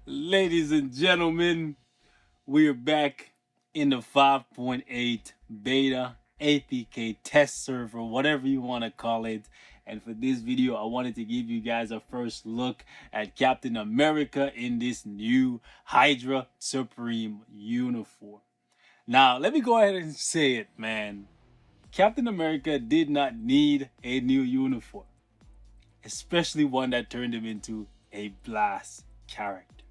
Ladies and gentlemen, we're back in the 5.8 beta APK test server, whatever you want to call it. And for this video, I wanted to give you guys a first look at Captain America in this new Hydra Supreme uniform. Now, let me go ahead and say it, man. Captain America did not need a new uniform, especially one that turned him into a blast character.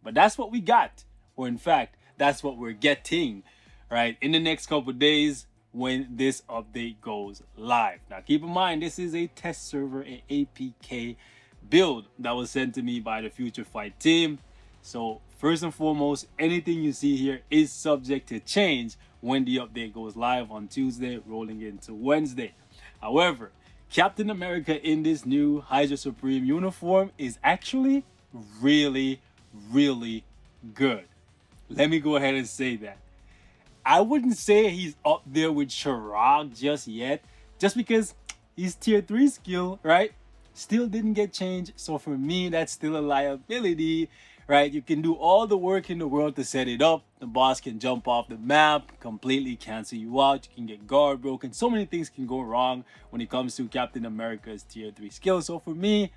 But that's what we got, or in fact, that's what we're getting, right, in the next couple days when this update goes live. Now, keep in mind, this is a test server, a APK build that was sent to me by the Future Fight team. So, first and foremost, anything you see here is subject to change when the update goes live on Tuesday, rolling into Wednesday. However, Captain America in this new Hydra Supreme uniform is actually really, really good. Let me go ahead and say that. I wouldn't say he's up there with Chirag just yet, just because he's tier 3 skill, right? Still didn't get changed. So for me, that's still a liability, right? You can do all the work in the world to set it up. The boss can jump off the map, completely cancel you out. You can get guard broken. So many things can go wrong when it comes to Captain America's tier 3 skill. So for me,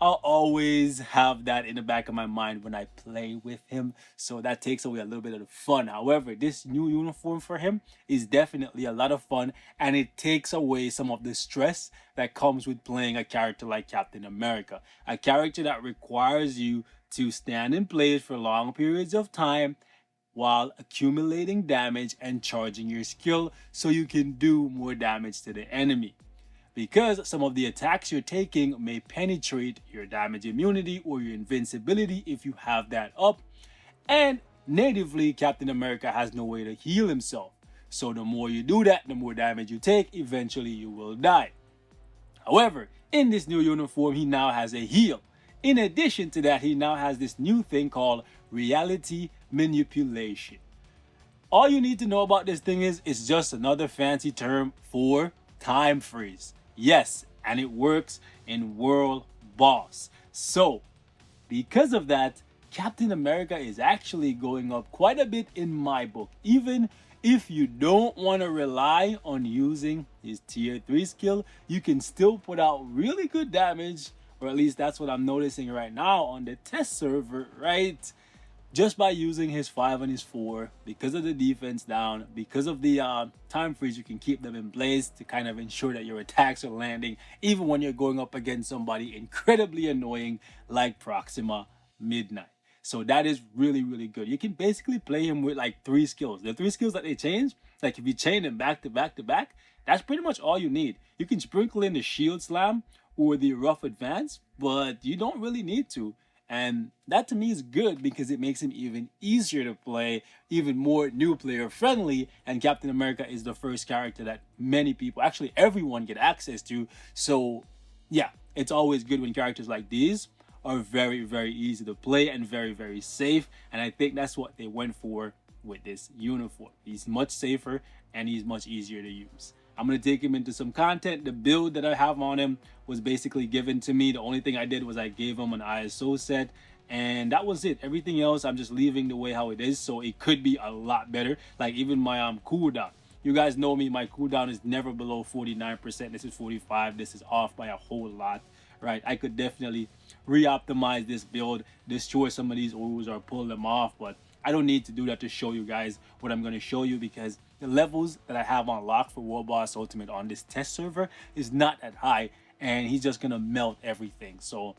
I'll always have that in the back of my mind when I play with him. So that takes away a little bit of the fun. However, this new uniform for him is definitely a lot of fun, and it takes away some of the stress that comes with playing a character like Captain America. A character that requires you to stand in place for long periods of time while accumulating damage and charging your skill so you can do more damage to the enemy, because some of the attacks you're taking may penetrate your damage immunity or your invincibility if you have that up. And natively, Captain America has no way to heal himself. So the more you do that, the more damage you take, eventually you will die. However, in this new uniform, he now has a heal. In addition to that, he now has this new thing called reality manipulation. All you need to know about this thing is it's just another fancy term for time freeze. Yes, and it works in World Boss. So, because of that, Captain America is actually going up quite a bit in my book. Even if you don't want to rely on using his tier 3 skill, you can still put out really good damage, or at least that's what I'm noticing right now on the test server, right? Just by using his 5 and his 4, because of the defense down, because of the time freeze, you can keep them in place to kind of ensure that your attacks are landing even when you're going up against somebody incredibly annoying like Proxima Midnight. So that is really, really good. You can basically play him with like 3 skills. The 3 skills that they change, like if you chain them back to back to back, that's pretty much all you need. You can sprinkle in the shield slam or the rough advance, but you don't really need to. And that to me is good because it makes him even easier to play, even more new player friendly. And Captain America is the first character that many people, actually everyone, get access to. So yeah, it's always good when characters like these are very, very easy to play and very, very safe. And I think that's what they went for with this uniform. He's much safer and he's much easier to use. I'm going to take him into some content. The build that I have on him was basically given to me. The only thing I did was I gave him an ISO set, and that was it. Everything else I'm just leaving the way how it is, so it could be a lot better. Like even my cooldown. You guys know me, my cooldown is never below 49%. This is 45. This is off by a whole lot, right? I could definitely re-optimize this build, destroy some of these Urus or pull them off, but I don't need to do that to show you guys what I'm going to show you, because the levels that I have unlocked for World Boss Ultimate on this test server is not that high, and he's just going to melt everything. So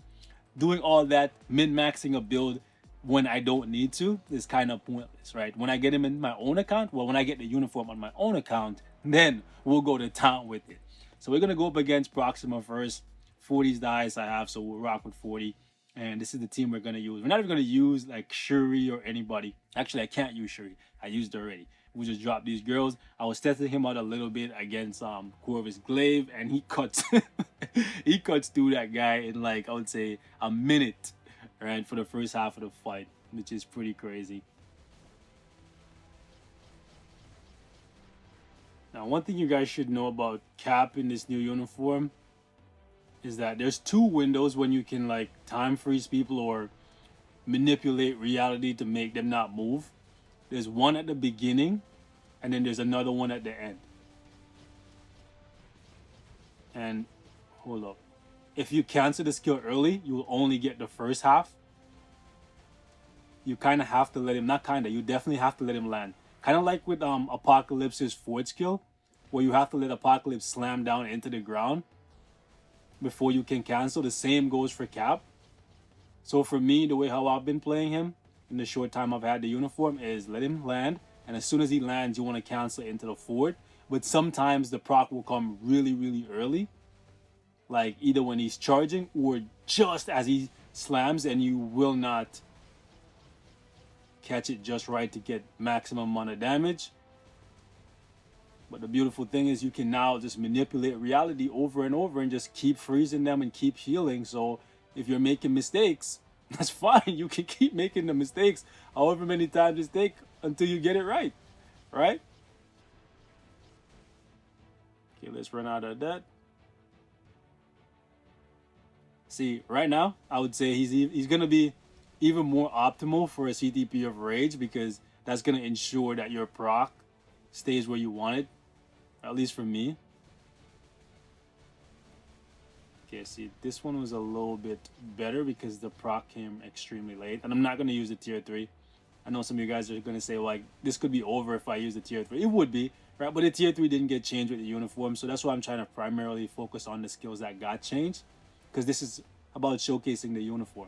doing all that, min-maxing a build when I don't need to is kind of pointless, right? When I get him in my own account, well, when I get the uniform on my own account, then we'll go to town with it. So we're going to go up against Proxima first. 40's the highest I have, so we'll rock with 40. And this is the team we're going to use. We're not even going to use like Shuri or anybody. Actually, I can't use Shuri. I used her already. We just dropped these girls. I was testing him out a little bit against Corvus Glaive, and he cuts he cuts through that guy in like, I would say, a minute, right, for the first half of the fight, which is pretty crazy. Now, one thing you guys should know about Cap in this new uniform is that there's two windows when you can like time freeze people or manipulate reality to make them not move. There's one at the beginning, and then there's another one at the end. And hold up. If you cancel the skill early, you will only get the first half. You kind of have to let him, not kind of, you definitely have to let him land. Kind of like with Apocalypse's forward skill, where you have to let Apocalypse slam down into the ground before you can cancel. The same goes for Cap. So for me, the way how I've been playing him in the short time I've had the uniform is let him land, and as soon as he lands, you want to cancel into the forward. But sometimes the proc will come really, really early, like either when he's charging or just as he slams, and you will not catch it just right to get maximum amount of damage. But the beautiful thing is you can now just manipulate reality over and over and just keep freezing them and keep healing. So if you're making mistakes, that's fine. You can keep making the mistakes however many times it takes until you get it right. Right? Okay, let's run out of that. See, right now, I would say he's going to be even more optimal for a CTP of Rage, because that's going to ensure that your proc stays where you want it, at least for me. Okay, see, this one was a little bit better because the proc came extremely late, and I'm not going to use the tier 3. I know some of you guys are going to say, like, this could be over if I use the tier 3. It would be, right? But the tier 3 didn't get changed with the uniform, so that's why I'm trying to primarily focus on the skills that got changed, because this is about showcasing the uniform.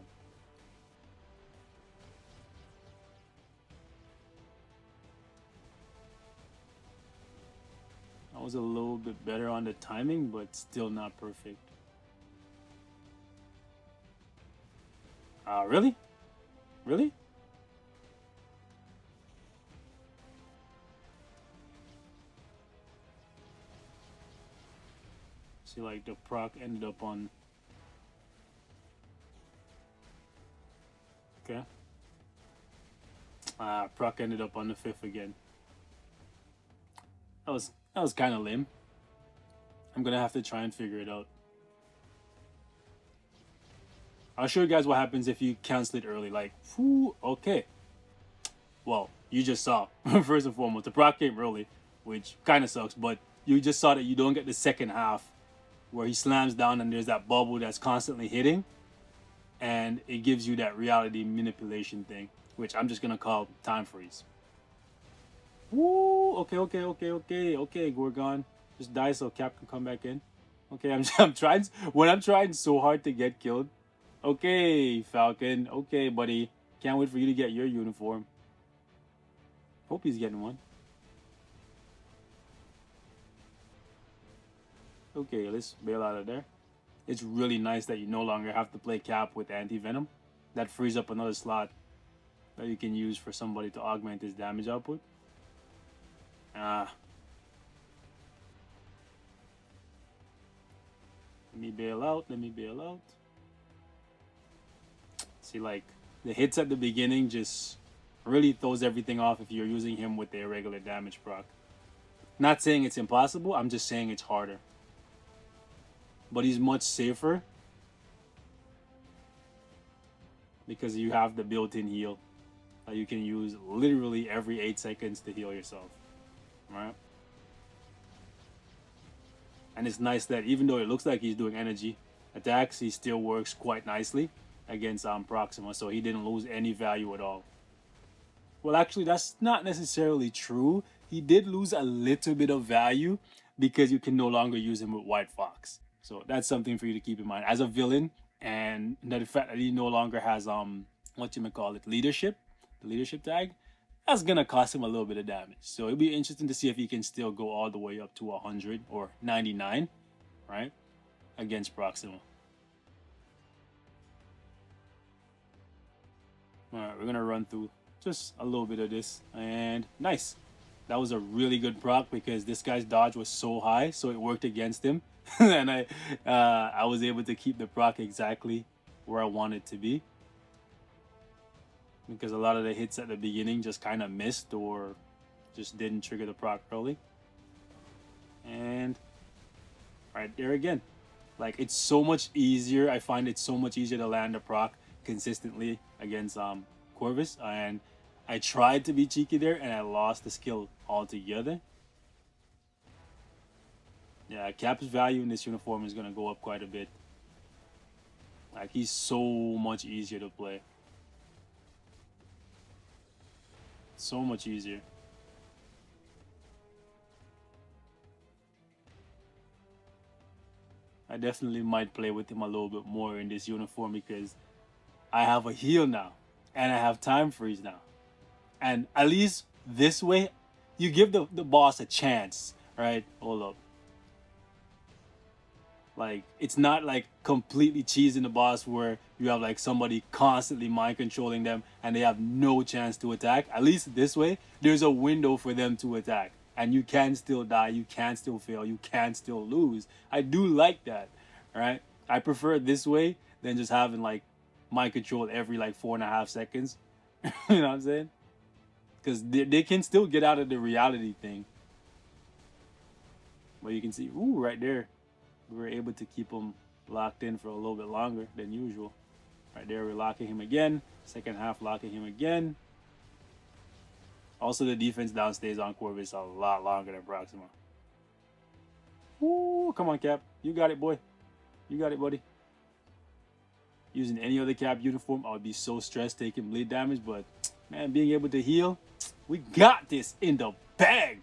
I was a little bit better on the timing, but still not perfect. Really? Really? See, like, the proc ended up on... Okay. Proc ended up on the 5th again. That was kind of lame. I'm gonna have to try and figure it out. I'll show you guys what happens if you cancel it early. Like, whew, okay. Well, you just saw, first and foremost, the proc came early, which kind of sucks, but you just saw that you don't get the second half where he slams down and there's that bubble that's constantly hitting, and it gives you that reality manipulation thing, which I'm just gonna call time freeze. Woo! Okay, Gorgon. Just die so Cap can come back in. Okay, I'm trying, when I'm trying so hard to get killed. Okay, Falcon. Okay, buddy. Can't wait for you to get your uniform. Hope he's getting one. Okay, let's bail out of there. It's really nice that you no longer have to play Cap with anti-venom. That frees up another slot that you can use for somebody to augment his damage output. Let me bail out. See, like, the hits at the beginning just really throws everything off if you're using him with the irregular damage proc. Not saying it's impossible, I'm just saying it's harder. But he's much safer because you have the built-in heal that you can use literally every 8 seconds to heal yourself. Right? And it's nice that even though it looks like he's doing energy attacks, he still works quite nicely against Proxima, so he didn't lose any value at all. Well, actually, that's not necessarily true. He did lose a little bit of value because you can no longer use him with White Fox. So that's something for you to keep in mind as a villain, and the fact that he no longer has what you may call it, leadership, the leadership tag, that's gonna cost him a little bit of damage. So it'll be interesting to see if he can still go all the way up to 100 or 99, right, against Proxima. All right, we're gonna run through just a little bit of this, and nice. That was a really good proc because this guy's dodge was so high, so it worked against him, and I was able to keep the proc exactly where I wanted it to be, because a lot of the hits at the beginning just kind of missed or just didn't trigger the proc early. And right there again, Like, it's so much easier. I find it so much easier to land a proc consistently against Corvus, and I tried to be cheeky there and I lost the skill altogether. Yeah, Cap's value in this uniform is gonna go up quite a bit. Like, he's so much easier to play. So much easier. I definitely might play with him a little bit more in this uniform because I have a heal now and I have time freeze now. And at least this way, you give the boss a chance, right? Hold up. Like, it's not like completely cheesing the boss where you have like somebody constantly mind controlling them and they have no chance to attack. At least this way, there's a window for them to attack. And you can still die, you can still fail, you can still lose. I do like that, right? I prefer it this way than just having like mind control every like 4.5 seconds. You know what I'm saying? Because they can still get out of the reality thing. But you can see, ooh, right there, we were able to keep him locked in for a little bit longer than usual. Right there, we're locking him again. Second half, locking him again. Also, the defense downstays on Corvus a lot longer than Proxima. Ooh, come on, Cap. You got it, boy. You got it, buddy. Using any other Cap uniform, I would be so stressed taking bleed damage, but man, being able to heal, we got this in the bag.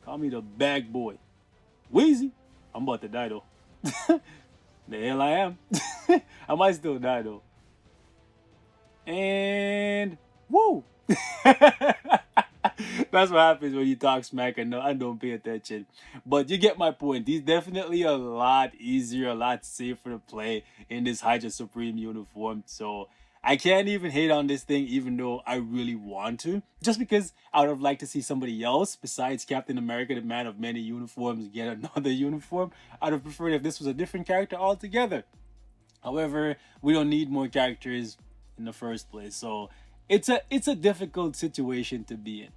Call me the bag boy. Wheezy. I'm about to die, though. The hell I am. I might still die, though. And woo! That's what happens when you talk smack and don't pay attention. But you get my point. He's definitely a lot easier, a lot safer to play in this Hydra Supreme uniform. So I can't even hate on this thing, even though I really want to. Just because I would have liked to see somebody else besides Captain America, the man of many uniforms, get another uniform. I'd have preferred if this was a different character altogether. However, we don't need more characters in the first place. So it's a difficult situation to be in,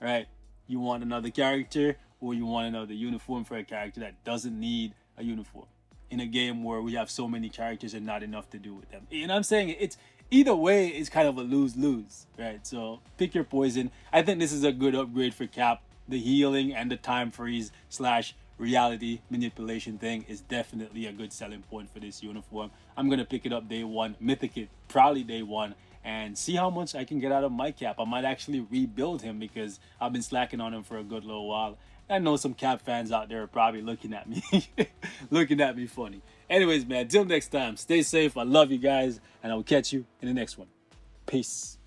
right? You want another character or you want another uniform for a character that doesn't need a uniform in a game where we have so many characters and not enough to do with them. And I'm saying it's either way, it's kind of a lose-lose, right? So pick your poison. I think this is a good upgrade for Cap. The healing and the time freeze / reality manipulation thing is definitely a good selling point for this uniform. I'm gonna pick it up day one, mythic it probably day one, and see how much I can get out of my Cap. I might actually rebuild him because I've been slacking on him for a good little while. I know some Cap fans out there are probably looking at me looking at me funny. Anyways, man, till next time, stay safe. I love you guys, and I will catch you in the next one. Peace.